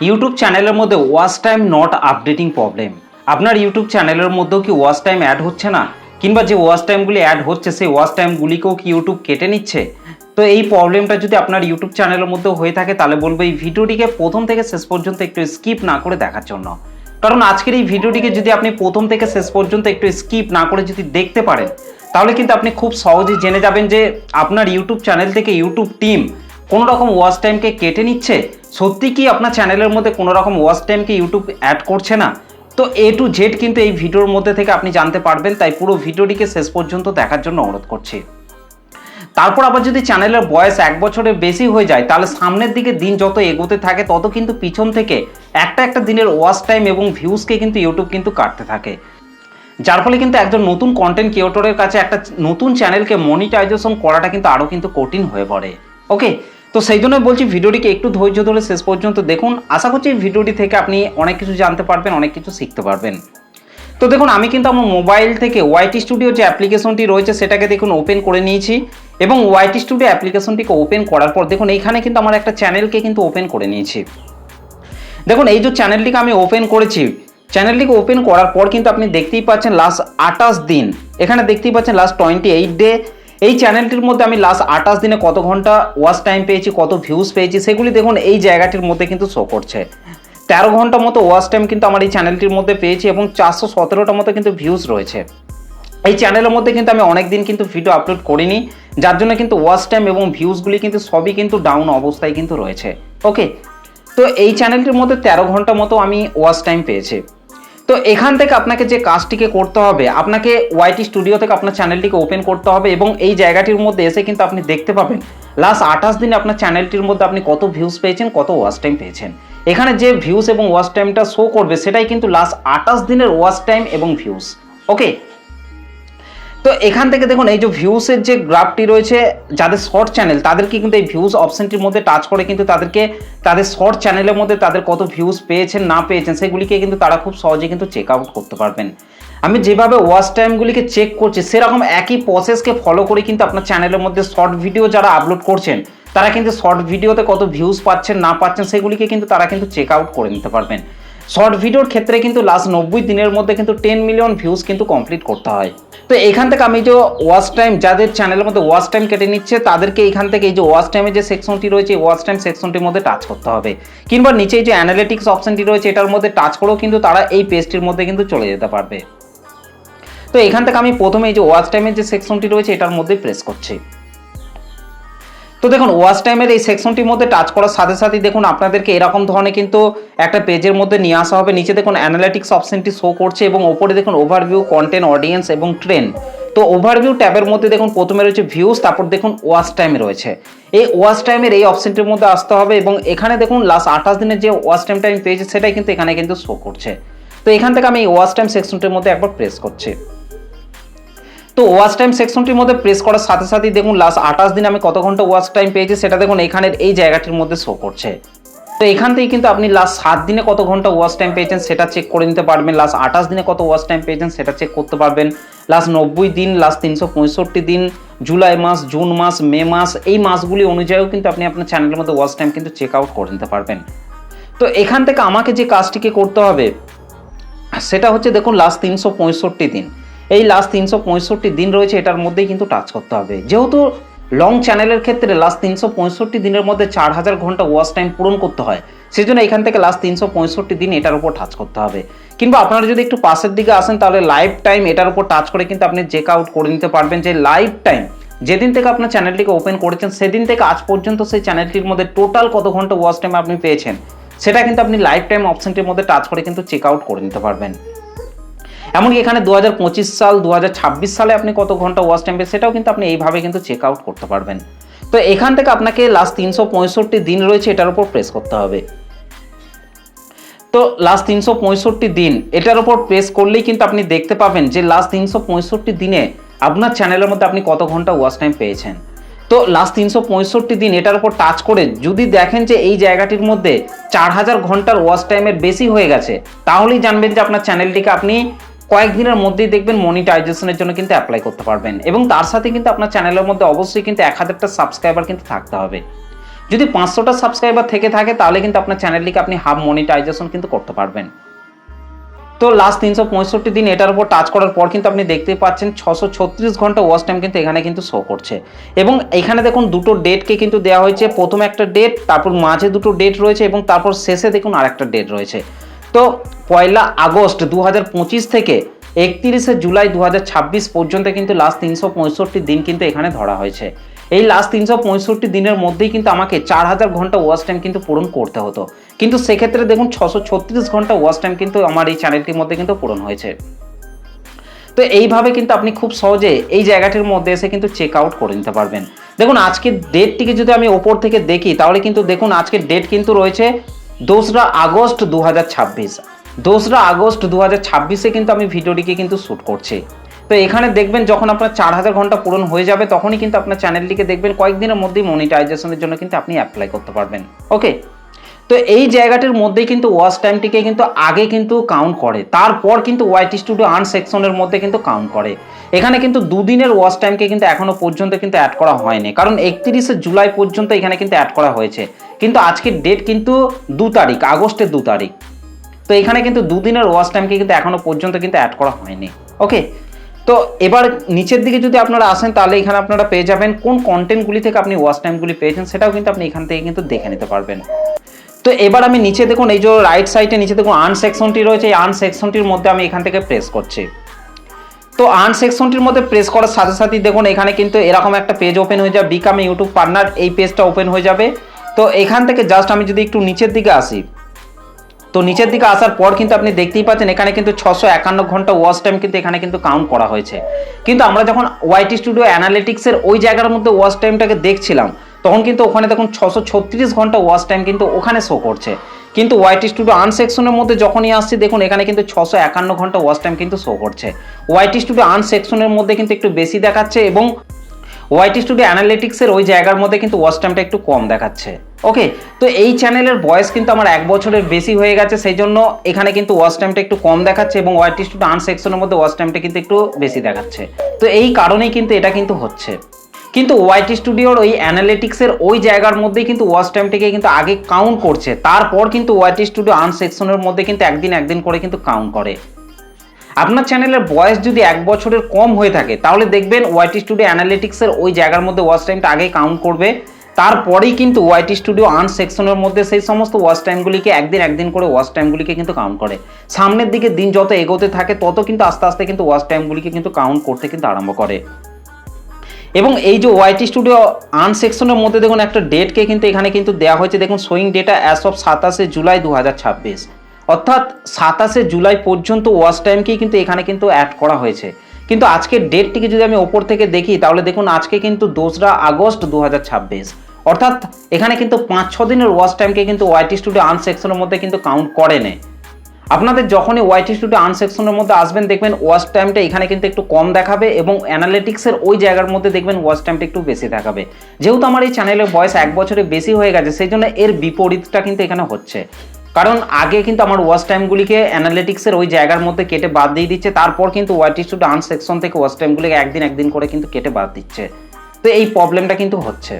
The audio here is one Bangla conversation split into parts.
ইউটিউব চ্যানেলের মধ্যে watch time not updating problem. আপনার ইউটিউব চ্যানেলের মধ্যেও কি ওয়াচ টাইম অ্যাড হচ্ছে না, কিংবা যে ওয়াচ টাইমগুলি অ্যাড হচ্ছে সেই ওয়াচ টাইমগুলিকেও কি ইউটিউব কেটে নিচ্ছে? তো এই প্রবলেমটা যদি আপনার ইউটিউব চ্যানেলের মধ্যে হয়ে থাকে তাহলে বলবো এই ভিডিওটিকে প্রথম থেকে শেষ পর্যন্ত একটু স্কিপ না করে দেখার জন্য। কারণ আজকের এই ভিডিওটিকে যদি আপনি প্রথম থেকে শেষ পর্যন্ত একটু স্কিপ না করে যদি দেখতে পারেন তাহলে কিন্তু আপনি খুব সহজেই জেনে যাবেন যে আপনার ইউটিউব চ্যানেল থেকে ইউটিউব টিম কোনো রকম ওয়াচ টাইমকে কেটে নিচ্ছে। সত্যি কি আপনার চ্যানেলের মধ্যে কোনো রকম ওয়াচ টাইমকে ইউটিউব অ্যাড করছে না? তো এ টু জেড কিন্তু এই ভিডিওর মধ্যে থেকে আপনি জানতে পারবেন, তাই পুরো ভিডিওটিকে শেষ পর্যন্ত দেখার জন্য অনুরোধ করছি। তারপর আবার যদি চ্যানেলের বয়স 1 বছরের বেশি হয়ে যায় তাহলে সামনের দিকে দিন যত এগোতে থাকে তত কিন্তু পিছন থেকে একটা দিনের ওয়াচ টাইম এবং ভিউজকে কিন্তু ইউটিউব কিন্তু কাটতে থাকে, যার ফলে কিন্তু একজন নতুন কন্টেন্ট ক্রিয়েটরের কাছে একটা নতুন চ্যানেলকে মনিটাইজেশন করাটা কিন্তু আরও কিন্তু কঠিন হয়ে পড়ে। ওকে, তো সেই জন্য বলছি ভিডিওটিকে একটু ধৈর্য ধরে শেষ পর্যন্ত দেখুন। আশা করছি এই ভিডিওটি থেকে আপনি অনেক কিছু জানতে পারবেন, অনেক কিছু শিখতে পারবেন। তো দেখুন, আমি কিন্তু আমার মোবাইল থেকে ওয়াইটি স্টুডিও যে অ্যাপ্লিকেশনটি রয়েছে সেটাকে দেখুন ওপেন করে নিয়েছি, এবং ওয়াইটি স্টুডিও অ্যাপ্লিকেশনটিকে ওপেন করার পর দেখুন এইখানে কিন্তু আমার একটা চ্যানেলকে কিন্তু ওপেন করে নিয়েছি। দেখুন এই যে চ্যানেলটিকে আমি ওপেন করেছি, চ্যানেলটিকে ওপেন করার পর কিন্তু আপনি দেখতেই পাচ্ছেন লাস্ট 28 দিন, এখানে দেখতেই পাচ্ছেন লাস্ট 28 ডে। এই চ্যানেলটির মধ্যে আমি লাস্ট 28 দিনে কত ঘন্টা ওয়াচ টাইম পেয়েছি, কত ভিউজ পেয়েছি সেগুলি দেখুন এই জায়গাটির মধ্যে কিন্তু শো করছে। 13 ঘন্টা মতো ওয়াচ টাইম কিন্তু আমার এই চ্যানেলটির মধ্যে পেয়েছি এবং 417টা মতো কিন্তু ভিউজ রয়েছে। এই চ্যানেলের মধ্যে কিন্তু আমি অনেক দিন কিন্তু ভিডিও আপলোড করিনি, যার জন্য কিন্তু ওয়াচ টাইম এবং ভিউজগুলি কিন্তু সবই কিন্তু ডাউন অবস্থায় কিন্তু রয়েছে। ওকে, তো এই চ্যানেলটির মধ্যে 13 ঘন্টা মতো আমি ওয়াচ টাইম পেয়েছি। তো এখান থেকে আপনাকে যে কাজটিকে করতে হবে, আপনাকে ওয়াইটি স্টুডিও থেকে আপনার চ্যানেলটিকে ওপেন করতে হবে এবং এই জায়গাটির মধ্যে এসে কিন্তু আপনি দেখতে পাবেন লাস্ট 28 দিনে আপনার চ্যানেলটির মধ্যে আপনি কত ভিউজ পেয়েছেন, কত ওয়াচ টাইম পেয়েছেন। এখানে যে ভিউজ এবং ওয়াচ টাইমটা শো করবে সেটাই কিন্তু লাস্ট 28 দিনের ওয়াচ টাইম এবং ভিউজ। ওকে, তো এখান থেকে দেখুন এই যে ভিউসের যে গ্রাফটি রয়েছে, যাদের শর্ট চ্যানেল তাদেরকে কিন্তু এই ভিউজ অপশনটির মধ্যে টাচ করে কিন্তু তাদেরকে তাদের শর্ট চ্যানেলের মধ্যে তাদের কত ভিউজ পেয়েছেন না পেয়েছেন সেগুলিকে কিন্তু তারা খুব সহজে কিন্তু চেক আউট করতে পারবেন। আমি যেভাবে ওয়াচ টাইমগুলিকে চেক করছি সেরকম একই প্রসেসকে ফলো করে কিন্তু আপনার চ্যানেলের মধ্যে শর্ট ভিডিও যারা আপলোড করছেন তারা কিন্তু শর্ট ভিডিওতে কত ভিউজ পাচ্ছেন না পাচ্ছেন সেগুলিকে কিন্তু তারা কিন্তু চেক আউট করে নিতে পারবেন। শর্ট ভিডিওর ক্ষেত্রে কিন্তু লাস্ট 90 দিনের মধ্যে কিন্তু 10 মিলিয়ন ভিউজ কিন্তু কমপ্লিট করতে হয়। তো এখান থেকে আমি যে ওয়াচ টাইম যাদের চ্যানেলের মধ্যে ওয়াচ টাইম কেটে নিচ্ছে তাদেরকে এখান থেকে এই যে ওয়াচ টাইমের যে সেকশনটি রয়েছে এই ওয়াচ টাইম সেকশনটির মধ্যে টাচ করতে হবে, কিংবা নিচে যে অ্যানালিটিক্স অপশনটি রয়েছে এটার মধ্যে টাচ করেও কিন্তু তারা এই পেজটির মধ্যে কিন্তু চলে যেতে পারবে। তো এখান থেকে আমি প্রথমে এই যে ওয়াচ টাইমের যে সেকশনটি রয়েছে এটার মধ্যে প্রেস করছি। তো দেখুন ওয়াচ টাইমের এই সেকশনটির মধ্যে টাচ করার সাথে সাথেই দেখুন আপনাদেরকে এরকম ধরনের কিন্তু একটা পেজের মধ্যে নিয়ে আসা হবে। নিচে দেখুন অ্যানালিটিক্স অপশনটি শো করছে এবং ওপরে দেখুন ওভারভিউ, কন্টেন্ট, অডিয়েন্স এবং ট্রেন্ড। তো ওভারভিউ ট্যাবের মধ্যে দেখুন প্রথমে রয়েছে ভিউজ, তারপর দেখুন ওয়াচ টাইম রয়েছে। এই ওয়াচ টাইমের এই অপশনটির মধ্যে আসতে হবে এবং এখানে দেখুন লাস্ট 28 দিনের যে ওয়াচ টাইমটা আমি পেয়েছি সেটাই কিন্তু এখানে কিন্তু শো করছে। তো এখান থেকে আমি এই ওয়াচ টাইম সেকশনটির মধ্যে একবার প্রেস করছি। তো ওয়াচ টাইম সেকশনটির মধ্যে প্রেস করার সাথে সাথেই দেখুন লাস্ট 28 দিনে আমি কত ঘন্টা ওয়াচ টাইম পেয়েছি সেটা দেখুন এখানের এই জায়গাটির মধ্যে শো করছে। তো এখান থেকে কিন্তু আপনি লাস্ট 7 দিনে কত ঘন্টা ওয়াচ টাইম পেয়েছেন সেটা চেক করে নিতে পারবেন, লাস্ট 28 দিনে কত ওয়াচ টাইম পেয়েছেন সেটা চেক করতে পারবেন, লাস্ট 90 দিন, লাস্ট 365 দিন, জুলাই মাস, জুন মাস, মে মাস, এই মাসগুলি অনুযায়ীও কিন্তু আপনি আপনার চ্যানেলের মধ্যে ওয়াচ টাইম কিন্তু চেক আউট করে নিতে পারবেন। তো এখান থেকে আমাকে যে কাজটিকে করতে হবে সেটা হচ্ছে দেখুন লাস্ট 365 দিন, এই লাস্ট 365 দিন রয়েছে এটার মধ্যেই কিন্তু টাচ করতে হবে। যেহেতু লং চ্যানেলের ক্ষেত্রে লাস্ট 365 দিনের মধ্যে 4000 ঘন্টা ওয়াচ টাইম পূরণ করতে হয়, সেই জন্য এখান থেকে লাস্ট 365 দিন এটার উপর টাচ করতে হবে। কিংবা আপনারা যদি একটু পাশের দিকে আসেন তাহলে লাইফ টাইম এটার উপর টাচ করে কিন্তু আপনি চেক আউট করে নিতে পারবেন যে লাইফ টাইম যেদিন থেকে আপনার চ্যানেলটিকে ওপেন করেছেন সেদিন থেকে আজ পর্যন্ত সেই চ্যানেলটির মধ্যে টোটাল কত ঘন্টা ওয়াচ টাইম আপনি পেয়েছেন সেটা কিন্তু আপনি লাইফ টাইম অপশনটির মধ্যে টাচ করে কিন্তু চেক আউট করে নিতে পারবেন। এমনকি এখানে 2025 সাল, 2026 সালে আপনি কত ঘন্টা ওয়াচ টাইম পেয়েছেন সেটাও কিন্তু আপনি এইভাবে কিন্তু চেক আউট করতে পারবেন। তো এখান থেকে আপনাকে লাস্ট 365 দিন রয়েছে এটার উপর প্রেস করতে হবে। তো লাস্ট 365 দিন এটার উপর প্রেস করলেই কিন্তু আপনি দেখতে পাবেন যে লাস্ট 365 দিনে আপনার চ্যানেলের মধ্যে আপনি কত ঘন্টা ওয়াচ টাইম পেয়েছেন। তো লাস্ট 365 দিন এটার উপর টাচ করে যদি দেখেন যে এই জায়গাটির মধ্যে 4000 ঘন্টার ওয়াচ টাইমের বেশি হয়ে গেছে তাহলেই জানবেন যে আপনার চ্যানেলটিকে আপনি কয়েকদিনের মধ্যেই দেখবেন মনিটাইজেশনের জন্য কিন্তু অ্যাপ্লাই করতে পারবেন, এবং তার সাথে কিন্তু আপনার চ্যানেলের মধ্যে অবশ্যই কিন্তু 1000টা সাবস্ক্রাইবার কিন্তু থাকতে হবে। যদি 500টা সাবস্ক্রাইবার থেকে থাকে তাহলে কিন্তু আপনার চ্যানেলটিকে আপনি হাফ মনিটাইজেশন কিন্তু করতে পারবেন। তো লাস্ট 365 দিন এটার উপর টাচ করার পর কিন্তু আপনি দেখতে পাচ্ছেন 636 ঘন্টা ওয়াচ টাইম কিন্তু এখানে কিন্তু শো করছে। এবং এখানে দেখুন দুটো ডেটকে কিন্তু দেওয়া হয়েছে, প্রথম একটা ডেট, তারপর মাঝে দুটো ডেট রয়েছে এবং তারপর শেষে দেখুন আরেকটা ডেট রয়েছে। তো 1 আগস্ট 2025 থেকে 31 জুলাই 2026 পর্যন্ত কিন্তু লাস্ট 365 দিন কিন্তু এখানে ধরা হয়েছে। এই লাস্ট 365 দিনের মধ্যেই কিন্তু আমাকে 4000 ঘন্টা ওয়াচ টাইম কিন্তু পূরণ করতে হতো, কিন্তু সেক্ষেত্রে দেখুন 636 ঘন্টা ওয়াচ টাইম কিন্তু আমার এই চ্যানেলটির মধ্যে কিন্তু পূরণ হয়েছে। তো এইভাবে কিন্তু আপনি খুব সহজে এই জায়গাটির মধ্যে এসে কিন্তু চেক আউট করে নিতে পারবেন। দেখুন আজকের ডেটটিকে যদি আমি ওপর থেকে দেখি তাহলে কিন্তু দেখুন আজকের ডেট কিন্তু রয়েছে 2 আগস্ট 2026। 2 আগস্ট 2026-এ কিন্তু আমি ভিডিওটিকে কিন্তু শ্যুট করছি। তো এখানে দেখবেন যখন আপনার 4000 ঘন্টা পূরণ হয়ে যাবে তখনই কিন্তু আপনার চ্যানেলটিকে দেখবেন কয়েকদিনের মধ্যেই মনিটাইজেশনের জন্য কিন্তু আপনি অ্যাপ্লাই করতে পারবেন। ওকে, তো এই জায়গাটির মধ্যেই কিন্তু ওয়াচ টাইমটিকে কিন্তু আগে কিন্তু কাউন্ট করে, তারপর কিন্তু ওয়াইটি স্টুডিও আর্ন সেকশনের মধ্যে কিন্তু কাউন্ট করে। এখানে কিন্তু দুদিনের ওয়াচ টাইমকে কিন্তু এখনো পর্যন্ত কিন্তু অ্যাড করা হয়নি, কারণ 31 জুলাই পর্যন্ত এখানে কিন্তু অ্যাড করা হয়েছে, কিন্তু আজকের ডেট কিন্তু 2 তারিখ, আগস্টের 2 তারিখ। তো এখানে কিন্তু দুদিনের ওয়াচ টাইমকে কিন্তু এখনো পর্যন্ত কিন্তু অ্যাড করা হয়নি। ওকে, তো এবার নিচের দিকে যদি আপনারা আসেন তাহলে এখানে আপনারা পেয়ে যাবেন কোন কন্টেন্টগুলি থেকে আপনি ওয়াচ টাইমগুলি পেয়েছেন, সেটাও কিন্তু আপনি এখান থেকে কিন্তু দেখে নিতে পারবেন। তো এবার আমি নিচে দেখুন এই যে রাইট সাইডে নিচে দেখুন আর্ন সেকশনটি রয়েছে, এই আর্ন সেকশনটির মধ্যে আমি এখান থেকে প্রেস করছি। তো আর্ন সেকশনটির মধ্যে প্রেস করার সাথে সাথেই দেখুন এখানে কিন্তু এরকম একটা পেজ ওপেন হয়ে যাবে, বিকাম এ ইউটিউব পার্টনার, এই পেজটা ওপেন হয়ে যাবে। তো এখান থেকে জাস্ট আমি যদি একটু নিচের দিকে আসি, তো নিচের দিকে আসার পর কিন্তু আপনি দেখতেই পাচ্ছেন এখানে কিন্তু 651 ঘন্টা ওয়াচ টাইম কিন্তু এখানে কিন্তু কাউন্ট করা হয়েছে। কিন্তু আমরা যখন ওয়াইটি স্টুডিও অ্যানালিটিক্সের ওই জায়গার মধ্যে ওয়াচ টাইমটাকে দেখছিলাম তখন কিন্তু ওখানে দেখুন 636 ঘন্টা ওয়াচ টাইম কিন্তু ওখানে শো করছে, কিন্তু ওয়াইটি স্টুডিও আর্ন সেকশনের মধ্যে যখনই আসছে দেখুন এখানে কিন্তু 651 ঘন্টা ওয়াচ টাইম কিন্তু শো করছে। ওয়াইটি স্টুডিও আর্ন সেকশনের মধ্যে কিন্তু একটু বেশি দেখাচ্ছে এবং ওয়াইটি স্টুডিও অ্যানালিটিক্সের ওই জায়গার মধ্যে কিন্তু ওয়াচ টাইমটা একটু কম দেখাচ্ছে। ওকে, তো এই চ্যানেলের বয়স কিন্তু আমার 1 বছরের বেশি হয়ে গেছে, সেই জন্য এখানে কিন্তু ওয়াচ টাইমটা একটু কম দেখাচ্ছে এবং ওয়াইটি স্টুডিও আর্ন সেকশনের মধ্যে ওয়াচ টাইমটা কিন্তু একটু বেশি দেখাচ্ছে। তো এই কারণেই কিন্তু এটা কিন্তু হচ্ছে। কিন্তু ওয়াইটি স্টুডিওর ওই অ্যানালিটিক্সের ওই জায়গার মধ্যেই কিন্তু ওয়াচ টাইমটাকে কিন্তু আগে কাউন্ট করছে, তারপর কিন্তু ওয়াইটি স্টুডিও আর্ন সেকশনের মধ্যে কিন্তু একদিন করে কিন্তু কাউন্ট করে। আপনার চ্যানেলের বয়স যদি 1 বছরের কম হয়ে থাকে তাহলে দেখবেন ওয়াইটি স্টুডিও অ্যানালিটিক্সের ওই জায়গার মধ্যে ওয়াচ টাইমটা আগে কাউন্ট করবে, তারপরেই কিন্তু ওয়াইটি স্টুডিও আর্ন সেকশনের মধ্যে সেই সমস্ত ওয়াচ টাইমগুলিকে একদিন করে ওয়াচ টাইমগুলিকে কিন্তু কাউন্ট করে। সামনের দিকে দিন যত এগোতে থাকে তত কিন্তু আস্তে আস্তে কিন্তু ওয়াচ টাইমগুলিকে কিন্তু কাউন্ট করতে কিন্তু আরম্ভ করে। এবং এই যে ওয়াইটি স্টুডিও আর্ন সেকশনের মধ্যে দেখুন একটা ডেটকে কিন্তু এখানে কিন্তু দেওয়া হয়েছে, দেখুন showing data as of 27 July 2026, অর্থাৎ 27 জুলাই পর্যন্ত ওয়াচ টাইমকেই কিন্তু এখানে কিন্তু অ্যাড করা হয়েছে। কিন্তু আজকের ডেটটিকে যদি আমি ওপর থেকে দেখি তাহলে দেখুন আজকে কিন্তু 2 আগস্ট 2026, অর্থাৎ এখানে কিন্তু 5-6 দিনের ওয়াচ টাইমকে কিন্তু ওয়াইটি স্টুডিও আর্ন সেকশনের মধ্যে কিন্তু কাউন্ট করে নেয়। আপনাদের যখনই ওয়াইটি স্টুডিও আর্ন সেকশনের মধ্যে আসবেন দেখবেন ওয়াচ টাইমটা এখানে কিন্তু একটু কম দেখাবে এবং অ্যানালিটিক্সের ওই জায়গার মধ্যে দেখবেন ওয়াচ টাইমটা একটু বেশি দেখাবে। যেহেতু আমার এই চ্যানেলের বয়স 1 বছরের বেশি হয়ে গেছে সেই জন্য এর বিপরীতটা কিন্তু এখানে হচ্ছে, কারণ আগে কিন্তু আমার ওয়াচ টাইমগুলিকে অ্যানালিটিক্সের ওই জায়গার মধ্যে কেটে বাদ দিয়ে দিচ্ছে, তারপর কিন্তু ওয়াইটি স্টুডিও আর্ন সেকশন থেকে ওয়াচ টাইমগুলিকে একদিন করে কিন্তু কেটে বাদ দিচ্ছে। তো এই প্রবলেমটা কিন্তু হচ্ছে।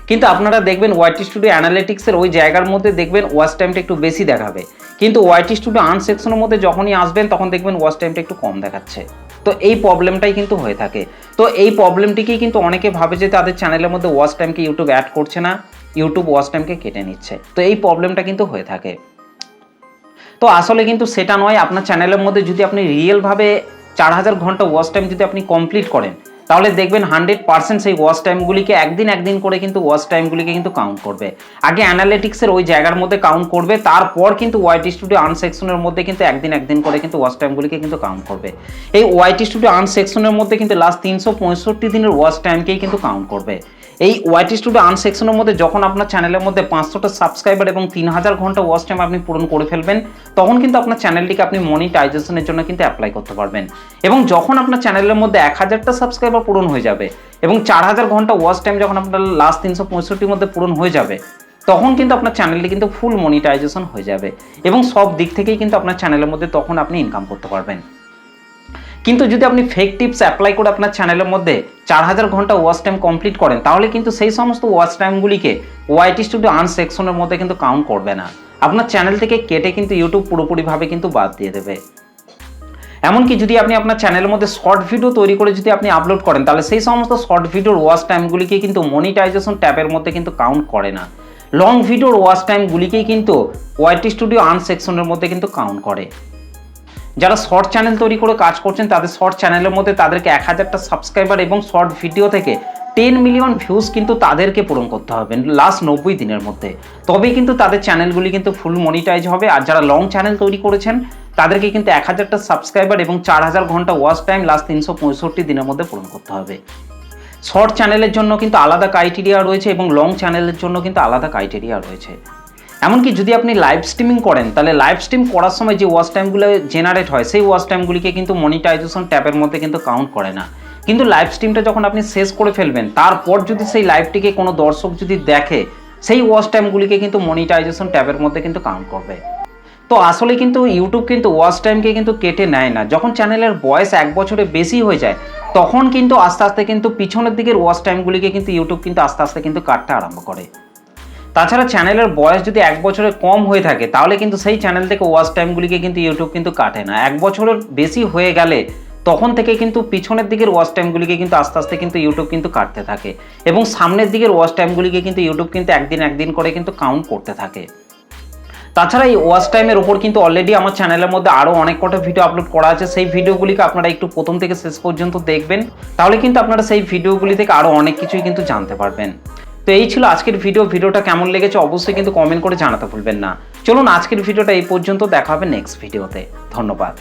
কিন্তু আপনারা দেখবেন ওয়াইটি স্টুডিও অ্যানালিটিক্সের ওই জায়গার মধ্যে দেখবেন ওয়াচ টাইমটা একটু বেশি দেখাবে, কিন্তু ওয়াইটি স্টুডিও আর্ন সেকশনের মধ্যে যখনই আসবেন তখন দেখবেন ওয়াচ টাইমটা একটু কম দেখাচ্ছে। তো এই প্রবলেমটাই কিন্তু হয়ে থাকে। তো এই প্রবলেমটিকেই কিন্তু অনেকে ভাবে যে তাদের চ্যানেলের মধ্যে ওয়াচ টাইমকে ইউটিউব অ্যাড করছে না, ইউটিউব ওয়াচ টাইমকে কেটে নিচ্ছে। তো এই প্রবলেমটা কিন্তু হয়ে থাকে। তো আসলে কিন্তু সেটা নয়, আপনার চ্যানেলের মধ্যে যদি আপনি রিয়েলভাবে 4000 ঘন্টা ওয়াচ টাইম যদি আপনি কমপ্লিট করেন তাহলে দেখবেন 100% সেই ওয়াচ টাইমগুলিকে একদিন করে কিন্তু ওয়াচ টাইমগুলিকে কিন্তু কাউন্ট করবে। আগে অ্যানালিটিক্সের ওই জায়গার মধ্যে কাউন্ট করবে, তারপর কিন্তু ওয়াইটি স্টুডিও আর্ন সেকশনের মধ্যে কিন্তু একদিন করে কিন্তু ওয়াচ টাইমগুলিকে কিন্তু কাউন্ট করবে। এই ওয়াইটি স্টুডিও আর্ন সেকশনের মধ্যে কিন্তু লাস্ট 365 দিনের ওয়াচ টাইমকেই কিন্তু কাউন্ট করবে। এই ওয়াইটি স্টুডিও আর্ন সেকশনের মধ্যে যখন আপনার চ্যানেলের মধ্যে 500টা সাবস্ক্রাইবার এবং 3000 ঘন্টা ওয়াচ টাইম আপনি পূরণ করে ফেলবেন তখন কিন্তু আপনার চ্যানেলটিকে আপনি মনিটাইজেশনের জন্য কিন্তু অ্যাপ্লাই করতে পারবেন। এবং যখন আপনার চ্যানেলের মধ্যে 1000টা সাবস্ক্রাইবার পূরণ হয়ে যাবে এবং 4000 ঘন্টা ওয়াচ টাইম যখন আপনার লাস্ট 365 মধ্যে পূরণ হয়ে যাবে তখন কিন্তু আপনার চ্যানেলটি কিন্তু ফুল মনিটাইজেশন হয়ে যাবে এবং সব দিক থেকেই কিন্তু আপনার চ্যানেলের মধ্যে তখন আপনি ইনকাম করতে পারবেন। কিন্তু যদি আপনি ফেক টিপস অ্যাপ্লাই করে আপনার চ্যানেলের মধ্যে 4000 ঘন্টা ওয়াচ টাইম কমপ্লিট করেন, তাহলে কিন্তু সেই সমস্ত ওয়াচ টাইমগুলিকে ওয়াইটি স্টুডিও আর্ন সেকশনের মধ্যে কিন্তু কাউন্ট করবে না, আপনার চ্যানেল থেকে কেটে কিন্তু ইউটিউব পুরোপুরিভাবে কিন্তু বাদ দিয়ে দেবে। এমনকি যদি আপনি আপনার চ্যানেলের মধ্যে শর্ট ভিডিও তৈরি করে যদি আপনি আপলোড করেন, তাহলে সেই সমস্ত শর্ট ভিডিওর ওয়াচ টাইমগুলিকে কিন্তু মনিটাইজেশন ট্যাবের মধ্যে কিন্তু কাউন্ট করে না, লং ভিডিওর ওয়াচ টাইমগুলিকেই কিন্তু ওয়াইটি স্টুডিও আর্ন সেকশনের মধ্যে কিন্তু কাউন্ট করে। যারা শর্ট চ্যানেল তৈরি করে কাজ করছেন, তাদের শর্ট চ্যানেলের মধ্যে তাদেরকে 1000টা সাবস্ক্রাইবার এবং শর্ট ভিডিও থেকে 10 মিলিয়ন ভিউজ কিন্তু তাদেরকে পূরণ করতে হবে লাস্ট 90 দিনের মধ্যে, তবেই কিন্তু তাদের চ্যানেলগুলি কিন্তু ফুল মনিটাইজ হবে। আর যারা লং চ্যানেল তৈরি করেছেন, তাদেরকে কিন্তু 1000টা সাবস্ক্রাইবার এবং 4000 ঘন্টা ওয়াচ টাইম লাস্ট 365 দিনের মধ্যে পূরণ করতে হবে। শর্ট চ্যানেলের জন্য কিন্তু আলাদা ক্রাইটেরিয়া রয়েছে এবং লং চ্যানেলের জন্য কিন্তু আলাদা ক্রাইটেরিয়া রয়েছে। এমনকি যদি আপনি লাইভ স্ট্রিমিং করেন, তাহলে লাইভ স্ট্রিম করার সময় যে ওয়াচ টাইমগুলো জেনারেট হয়, সেই ওয়াচ টাইমগুলিকে কিন্তু মনিটাইজেশন ট্যাবের মধ্যে কিন্তু কাউন্ট করে না। কিন্তু লাইভ স্ট্রিমটা যখন আপনি শেষ করে ফেলবেন, তারপর যদি সেই লাইভটিকে কোনো দর্শক যদি দেখে, সেই ওয়াচ টাইমগুলিকে কিন্তু মনিটাইজেশন ট্যাবের মধ্যে কিন্তু কাউন্ট করবে। তো আসলে কিন্তু ইউটিউব কিন্তু ওয়াচ টাইমকে কিন্তু কেটে নেয় না। যখন চ্যানেলের বয়স 1 বছরের বেশি হয়ে যায়, তখন কিন্তু আস্তে আস্তে কিন্তু পিছনের দিকের ওয়াচ টাইমগুলিকে কিন্তু ইউটিউব কিন্তু আস্তে আস্তে কিন্তু কাটতে আরম্ভ করে। তাছাড়া চ্যানেলের বয়স যদি 1 বছরের কম হয়ে থাকে, তাহলে কিন্তু সেই চ্যানেল থেকে ওয়াচ টাইমগুলিকে কিন্তু ইউটিউব কিন্তু কাটে না। 1 বছরের বেশি হয়ে গেলে তখন থেকে কিন্তু পিছনের দিকের ওয়াচ টাইমগুলিকে কিন্তু আস্তে আস্তে কিন্তু ইউটিউব কিন্তু কাটতে থাকে এবং সামনের দিকের ওয়াচ টাইমগুলিকে কিন্তু ইউটিউব কিন্তু একদিন করে কিন্তু কাউন্ট করতে থাকে। তাছাড়া এই ওয়াচ টাইমের ওপর কিন্তু অলরেডি আমার চ্যানেলের মধ্যে আরও অনেক কটা ভিডিও আপলোড করা আছে। সেই ভিডিওগুলিকে আপনারা একটু প্রথম থেকে শেষ পর্যন্ত দেখবেন, তাহলে কিন্তু আপনারা সেই ভিডিওগুলি থেকে আরও অনেক কিছুই কিন্তু জানতে পারবেন। তো এই ছিল আজকের ভিডিওটা কেমন লেগেছে অবশ্যই কিন্তু কমেন্ট করে জানাতে ভুলবেন না। চলুন আজকের ভিডিওটা এই পর্যন্ত, দেখা হবে নেক্সট ভিডিওতে। ধন্যবাদ।